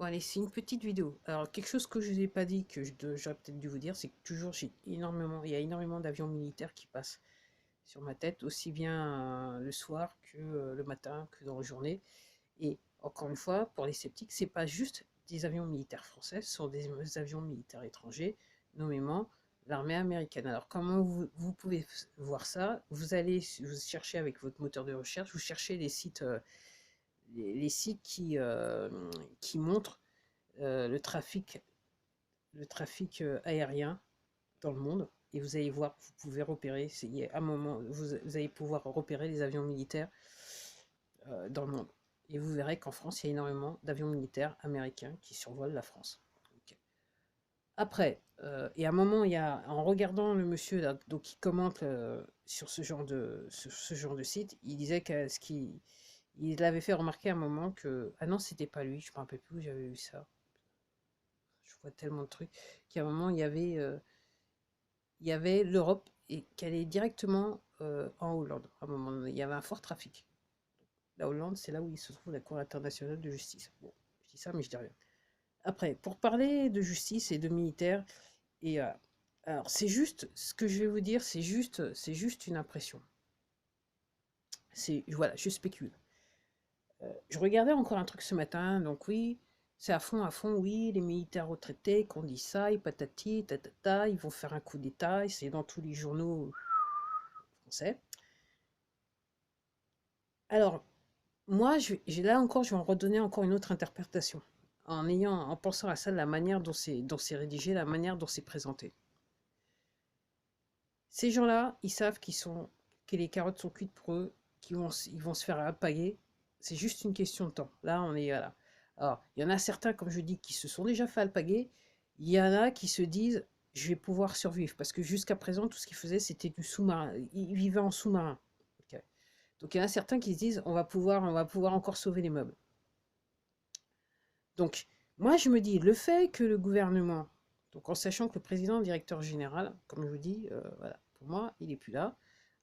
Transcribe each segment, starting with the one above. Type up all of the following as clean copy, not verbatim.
Bon, allez, c'est une petite vidéo. Alors, quelque chose que je vous ai pas dit, que j'aurais peut-être dû vous dire, c'est que toujours, il y a énormément d'avions militaires qui passent sur ma tête, aussi bien le soir que le matin, que dans la journée. Et encore une fois, pour les sceptiques, c'est pas juste des avions militaires français, ce sont des avions militaires étrangers, nommément l'armée américaine. Alors, comment vous pouvez voir ça? Vous cherchez avec votre moteur de recherche, vous cherchez les sites, les sites qui montrent le trafic aérien dans le monde. Et vous allez voir, vous pouvez repérer, à un moment, vous allez pouvoir repérer les avions militaires dans le monde. Et vous verrez qu'en France, il y a énormément d'avions militaires américains qui survolent la France. Ok. Après, et à un moment, en regardant le monsieur là, donc, qui commente sur ce genre de site, il disait il avait fait remarquer à un moment que, ah non, c'était pas lui, je me rappelle plus où j'avais vu ça. Je vois tellement de trucs, qu'à un moment, il y avait l'Europe et qu'elle est directement en Hollande. À un moment donné, il y avait un fort trafic. La Hollande, c'est là où il se trouve la Cour internationale de justice. Bon, je dis ça, mais je dis rien. Après, pour parler de justice et de militaire, et alors c'est juste, ce que je vais vous dire, c'est juste une impression. Voilà, je spécule. Je regardais encore un truc ce matin, donc oui, c'est à fond, oui, les militaires retraités qu'on dit ça, et patati, tatata, ils vont faire un coup d'État, et c'est dans tous les journaux français. Alors, moi, là encore, je vais en redonner encore une autre interprétation, en pensant à ça, de la manière dont c'est rédigé, la manière dont c'est présenté. Ces gens-là, ils savent que les carottes sont cuites pour eux, ils vont se faire alpaguer. C'est juste une question de temps. Là, on est là. Alors, il y en a certains, comme je dis, qui se sont déjà fait alpaguer. Il y en a qui se disent, je vais pouvoir survivre. Parce que jusqu'à présent, tout ce qu'ils faisaient, c'était du sous-marin. Ils vivaient en sous-marin. Ok. Donc, il y en a certains qui se disent, on va pouvoir encore sauver les meubles. Donc, moi, je me dis, le fait que le gouvernement, donc en sachant que le président, le directeur général, comme je vous dis, voilà, pour moi, il n'est plus là.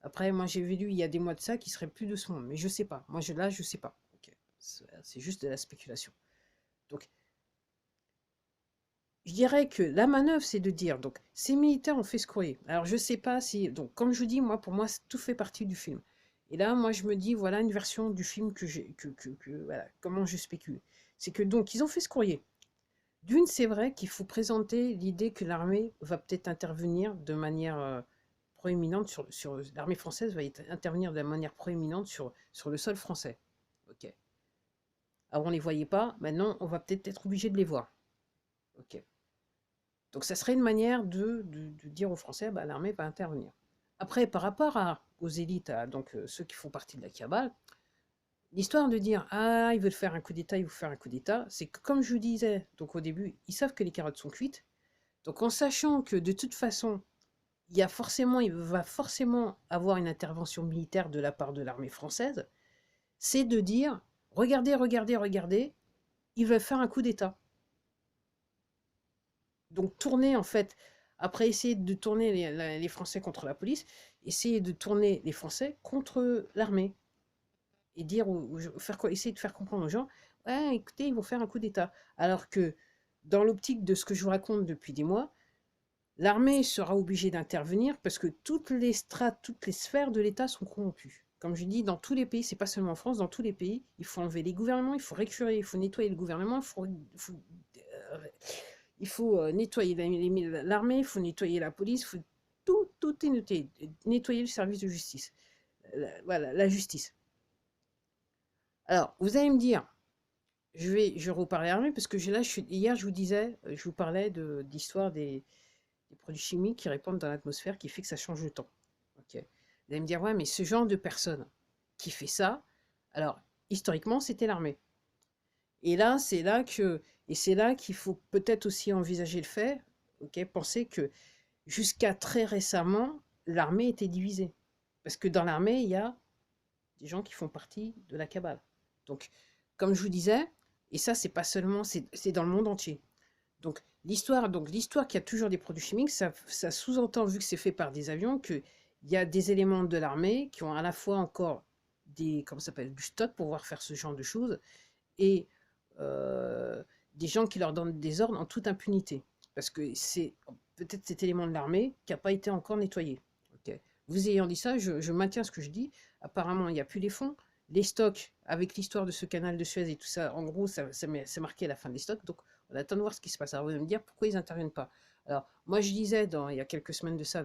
Après, moi, j'ai vu il y a des mois de ça qu'il serait plus de ce monde, mais je sais pas. Moi, là, je sais pas. Ok. C'est juste de la spéculation. Donc, je dirais que la manœuvre, c'est de dire, donc, ces militaires ont fait ce courrier. Alors, je sais pas si, donc, comme je vous dis, moi, pour moi, tout fait partie du film. Et là, moi, je me dis, voilà une version du film voilà, comment je spécule. C'est que, donc, ils ont fait ce courrier. D'une, c'est vrai qu'il faut présenter l'idée que l'armée va peut-être intervenir de manière proéminente l'armée française va intervenir de manière proéminente sur le sol français. Ok. Avant, on ne les voyait pas, maintenant, on va peut-être être obligé de les voir. Ok. Donc, ça serait une manière de dire aux Français, bah, l'armée va intervenir. Après, par rapport aux élites, donc ceux qui font partie de la cabale, l'histoire de dire, ah, ils veulent faire un coup d'État, ils veulent faire un coup d'État, c'est que, comme je vous disais, donc au début, ils savent que les carottes sont cuites. Donc en sachant que de toute façon, il va forcément avoir une intervention militaire de la part de l'armée française, c'est de dire, regardez, regardez, regardez, ils veulent faire un coup d'État. Donc tourner en fait, après essayer de tourner les Français contre la police, essayer de tourner les Français contre l'armée. Et dire, essayer de faire comprendre aux gens, ouais, écoutez, ils vont faire un coup d'État. Alors que dans l'optique de ce que je vous raconte depuis des mois, l'armée sera obligée d'intervenir parce que toutes les strates, toutes les sphères de l'État sont corrompues. Comme je dis, dans tous les pays, c'est pas seulement en France, dans tous les pays, il faut enlever les gouvernements, il faut récurer, il faut nettoyer le gouvernement, il faut nettoyer l'armée, il faut nettoyer la police, tout est nettoyé, nettoyer le service de justice. Voilà, la justice. Alors, vous allez me dire, je vais reparler l'armée parce que hier, je vous disais, je vous parlais d'histoire des produits chimiques qui répandent dans l'atmosphère qui fait que ça change le temps. Ok. Vous allez me dire, ouais, mais ce genre de personne qui fait ça, alors, historiquement, c'était l'armée. Et là, c'est là qu'il faut peut-être aussi envisager le fait, ok, penser que jusqu'à très récemment, l'armée était divisée. Parce que dans l'armée, il y a des gens qui font partie de la cabale. Donc, comme je vous disais, et ça, c'est pas seulement, c'est dans le monde entier. Donc l'histoire qu'il y a toujours des produits chimiques, ça sous-entend, vu que c'est fait par des avions, qu'il y a des éléments de l'armée qui ont à la fois encore comment ça s'appelle, du stock pour pouvoir faire ce genre de choses, et euh, des gens qui leur donnent des ordres en toute impunité. Parce que c'est peut-être cet élément de l'armée qui n'a pas été encore nettoyé. Ok. Vous ayant dit ça, je maintiens ce que je dis. Apparemment, il n'y a plus les fonds. Les stocks, avec l'histoire de ce canal de Suez et tout ça, en gros, c'est marqué à la fin des stocks. Donc, on attend de voir ce qui se passe. Alors, vous allez me dire pourquoi ils n'interviennent pas. Alors, moi, je disais il y a quelques semaines de ça,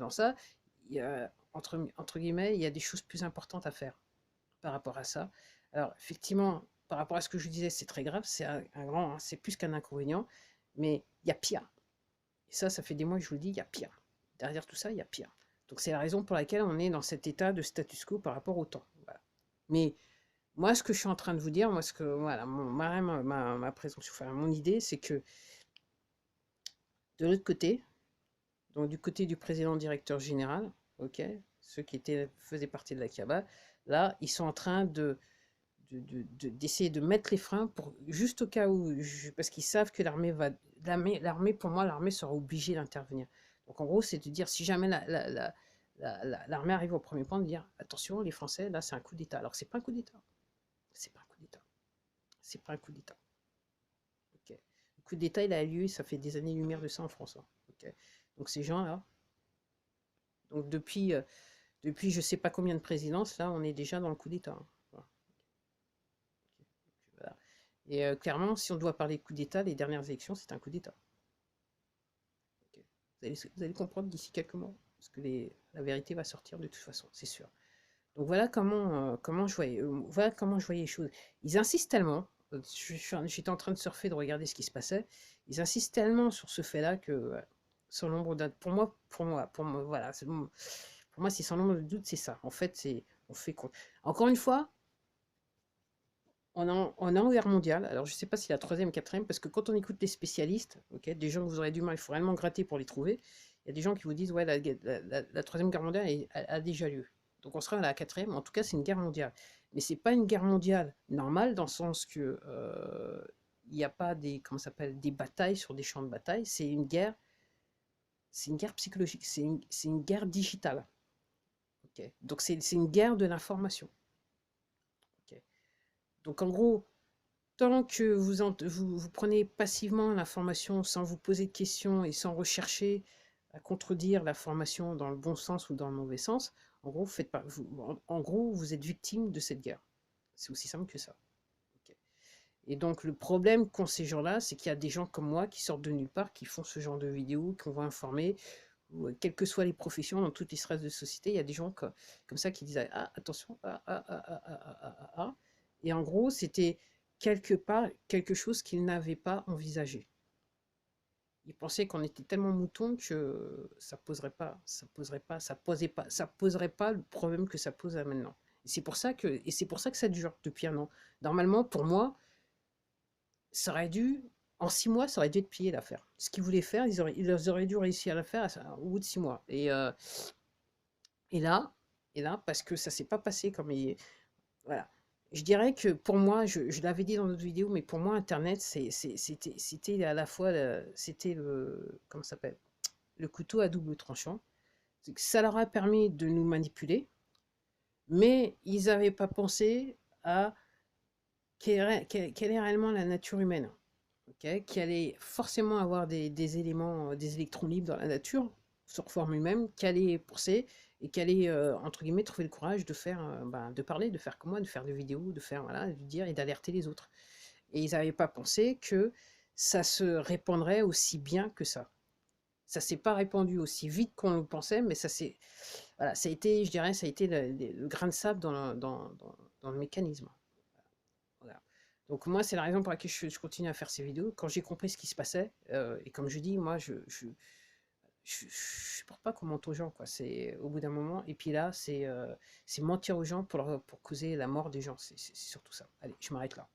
il y a, entre guillemets, il y a des choses plus importantes à faire par rapport à ça. Alors, effectivement, par rapport à ce que je disais, c'est très grave, c'est un grand, hein, c'est plus qu'un inconvénient, mais il y a pire. Et ça fait des mois que je vous le dis, il y a pire. Derrière tout ça, il y a pire. Donc c'est la raison pour laquelle on est dans cet état de status quo par rapport au temps. Voilà. Mais moi, ce que je suis en train de vous dire, moi, ce que, voilà, ma présomption, enfin, mon idée, c'est que de l'autre côté, donc du côté du président directeur général, ok, ceux qui faisaient partie de la CABA, là, ils sont en train d'essayer de mettre les freins pour juste au cas où, parce qu'ils savent que l'armée, pour moi, l'armée sera obligée d'intervenir. Donc en gros, c'est de dire si jamais l'armée arrive au premier point, de dire attention, les Français, là, c'est un coup d'État. Alors c'est pas un coup d'État, c'est pas un coup d'État, c'est pas un coup d'État. Okay. Le coup d'État, il a lieu, ça fait des années-lumière de ça en France. Hein. Okay. Donc ces gens-là, donc depuis je sais pas combien de présidences, là, on est déjà dans le coup d'État. Hein. Voilà. Voilà. Et clairement, si on doit parler de coup d'État, les dernières élections, c'est un coup d'État. Okay. Vous allez comprendre d'ici quelques mois, parce que la vérité va sortir de toute façon, c'est sûr. Donc voilà comment je voyais les choses. Ils insistent tellement, j'étais en train de surfer, de regarder ce qui se passait, ils insistent tellement sur ce fait-là que, sans l'ombre d'un... voilà, pour moi, c'est sans l'ombre de doute, c'est ça. En fait, on fait quoi. Encore une fois, on est en guerre mondiale. Alors, je ne sais pas si la troisième, quatrième, parce que quand on écoute les spécialistes, okay, des gens que vous aurez du mal, il faut réellement gratter pour les trouver. Il y a des gens qui vous disent, ouais, la troisième guerre mondiale a déjà lieu. Donc, on sera à la quatrième. En tout cas, c'est une guerre mondiale. Mais c'est pas une guerre mondiale normale, dans le sens que il n'y a pas des batailles sur des champs de bataille. C'est une guerre psychologique. C'est une guerre digitale. Okay. Donc, c'est une guerre de l'information. Okay. Donc, en gros, tant que vous prenez passivement l'information sans vous poser de questions et sans rechercher à contredire l'information dans le bon sens ou dans le mauvais sens, en gros, en gros, vous êtes victime de cette guerre. C'est aussi simple que ça. Okay. Et donc, le problème qu'ont ces gens-là, c'est qu'il y a des gens comme moi qui sortent de nulle part, qui font ce genre de vidéos, qu'on va informer, ou, quelles que soient les professions, dans toutes les strates de société, il y a des gens comme ça qui disent « Ah, attention, ah. » Et en gros, c'était quelque part quelque chose qu'ils n'avaient pas envisagé. Ils pensaient qu'on était tellement moutons que ça poserait pas le problème que ça pose à maintenant. Et c'est pour ça que ça dure depuis un an. Normalement, pour moi, en 6 mois, ça aurait dû être plié l'affaire. Ce qu'ils voulaient faire, ils auraient dû réussir à le faire au bout de 6 mois. Et là, parce que ça s'est pas passé comme voilà. Je dirais que pour moi, je l'avais dit dans notre vidéo, mais pour moi, Internet, c'était à la fois, c'était comment ça s'appelle, le couteau à double tranchant. Ça leur a permis de nous manipuler, mais ils n'avaient pas pensé à quelle est réellement la nature humaine. Okay, qui allait forcément avoir des éléments, des électrons libres dans la nature, sur forme humaine, qui allait penser et qui allait, entre guillemets, trouver le courage de faire, de parler, de faire comme moi, de faire des vidéos, de faire, voilà, de dire et d'alerter les autres. Et ils n'avaient pas pensé que ça se répandrait aussi bien que ça. Ça s'est pas répandu aussi vite qu'on le pensait, mais voilà, ça a été, je dirais, ça a été le grain de sable dans le mécanisme. Voilà. Donc moi, c'est la raison pour laquelle je continue à faire ces vidéos. Quand j'ai compris ce qui se passait, et comme je dis, moi, je supporte pas qu'on mente aux gens, quoi. C'est au bout d'un moment. Et puis là, c'est mentir aux gens pour causer la mort des gens. C'est surtout ça. Allez, je m'arrête là.